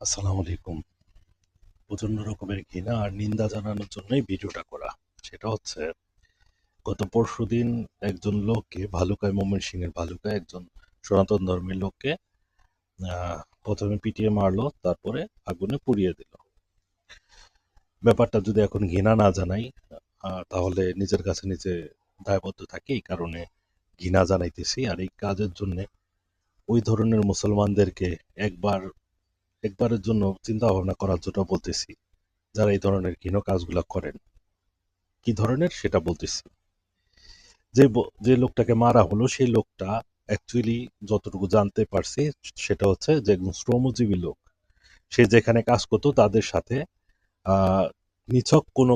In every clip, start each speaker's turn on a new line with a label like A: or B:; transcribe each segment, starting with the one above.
A: আসসালামু আলাইকুম। প্রচন্ড রকমের ঘৃণা আর নিন্দা জানানোর জন্যই ভিডিওটা করা। সেটা হচ্ছে, গত পরশুদিন একজন লোককে ভালুকায়, ময়মনসিংহের ভালুকায় একজন সনাতন ধর্মের লোককে আহ, প্রথমে পিটিয়ে মারলো, তারপরে আগুনে পুড়িয়ে দিল। ব্যাপারটা যদি এখন ঘৃণা না জানাই, তাহলে নিজের কাছে নিজে দায়বদ্ধ থাকি। এই কারণে ঘৃণা জানাইতেছি। আর এই কাজের জন্য ওই ধরনের মুসলমানদেরকে একবার একবারের জন্য চিন্তা ভাবনা করার জন্য বলতেছি, যারা এই ধরনের ঘৃণ কাজগুলা করেন। কি ধরনের সেটা বলতেছি। যে লোকটাকে মারা হলো, সেই লোকটা অ্যাকচুয়ালি যতটুকু জানতে পারছি সেটা হচ্ছে যে একজন শ্রমজীবী লোক। সে যেখানে কাজ করতো তাদের সাথে আহ, নিছক কোনো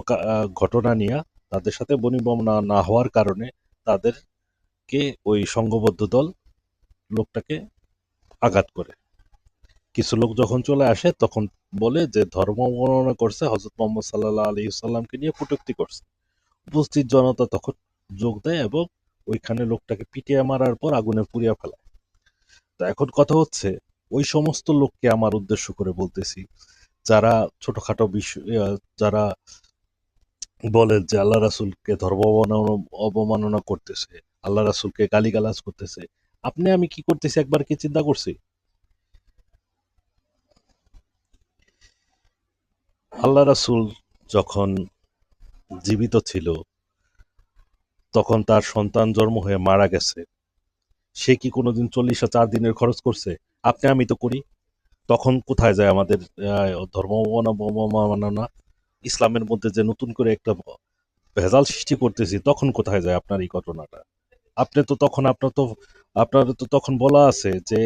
A: ঘটনা নিয়ে, তাদের সাথে বনিবনা না হওয়ার কারণে তাদেরকে ওই সংঘবদ্ধ দল লোকটাকে আঘাত করে। কিছু লোক যখন চলে আসে তখন বলে যে ধর্ম অবমাননা করছে, হযরত মুহাম্মদ সাল্লাল্লাহু আলাইহি সাল্লামকে নিয়ে কটূক্তি করছে। উপস্থিত জনতা তখন যোগ দেয় এবং ওইখানে লোকটাকে পিটিয়ে মারার পর আগুনে পুড়িয়ে ফেলায়। তো এখন কথা হচ্ছে, ওই সমস্ত লোককে আমার উদ্দেশ্য করে বলতেছি, যারা ছোটখাটো বিষয়, যারা বলে যে আল্লাহ রাসূলকে ধর্ম অবমাননা করতেছে, আল্লাহ রাসূলকে গালিগালাজ করতেছে। আপনি আমি কি করতেছি একবার কি চিন্তা করছি? আল্লাহ রাসূল যখন জীবিত ছিল, তখন তার সন্তান জন্ম হয়ে মারা গেছে। সে কি কোনোদিন ৪০ আর ৪ দিনের খরচ করছে? আপনি আমি তো করি। তখন কোথায় যায় আমাদের ধর্ম অবমাননা? ইসলামের মধ্যে যে নতুন করে একটা ভেজাল সৃষ্টি করতেছি, তখন কোথায় যায় আপনার এই ঘটনাটা? আপনি তো তখন আপনার তো তখন বলা আছে যে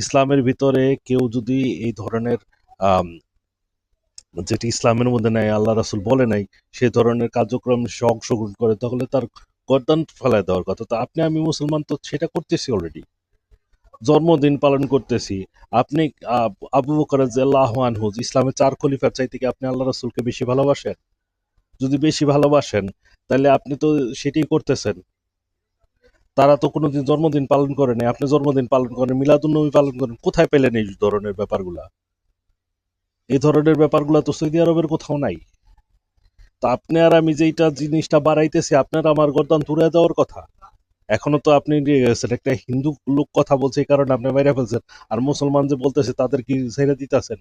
A: ইসলামের ভিতরে কেউ যদি এই ধরনের আম, যেটি ইসলামের মধ্যে নাই, আল্লাহ রাসূল বলে নাই, সে ধরনের কার্যক্রম সে অংশগ্রহণ করে, তাহলে তার গর্দান ফেলায় দেওয়ার কথা। তো আপনি আমি মুসলমান তো সেটা করতেছি অলরেডি। জন্মদিন পালন করতেছি। আপনি আবু বকর রাদিয়াল্লাহু আনহু, ইসলামের ৪ খলিফার চাইতে কি আপনি আল্লাহ রাসূলকে বেশি ভালোবাসেন? যদি বেশি ভালোবাসেন, তাহলে আপনি তো সেটাই করতেছেন। তারা তো কোনোদিন জন্মদিন পালন করে নাই, আপনি জন্মদিন পালন করেন, মিলাদুন্নবী পালন করেন। কোথায় পেলেন এই ধরনের ব্যাপারগুলা? এই ধরনের ব্যাপারগুলা তো সৌদি আরবের কোথাও নাই। তো আপনি আর আমি যেইটা জিনিসটা বাড়াইতেছি, আপনার আমার গর্দান তুলে দেওয়ার কথা। এখনো তো আপনি নিয়ে গেছেন একটা হিন্দু লোক কথা বলছে, এই কারণে আপনি মেরে ফেলছেন। আর মুসলমান যে বলতেছে তাদের কি ছেড়ে দিতেছেন?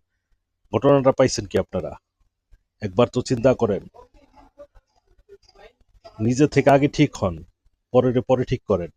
A: ঘটনাটা পাইছেন কি আপনারা? একবার তো চিন্তা করেন। নিজে থেকে আগে ঠিক হন, পরে পরে ঠিক করেন।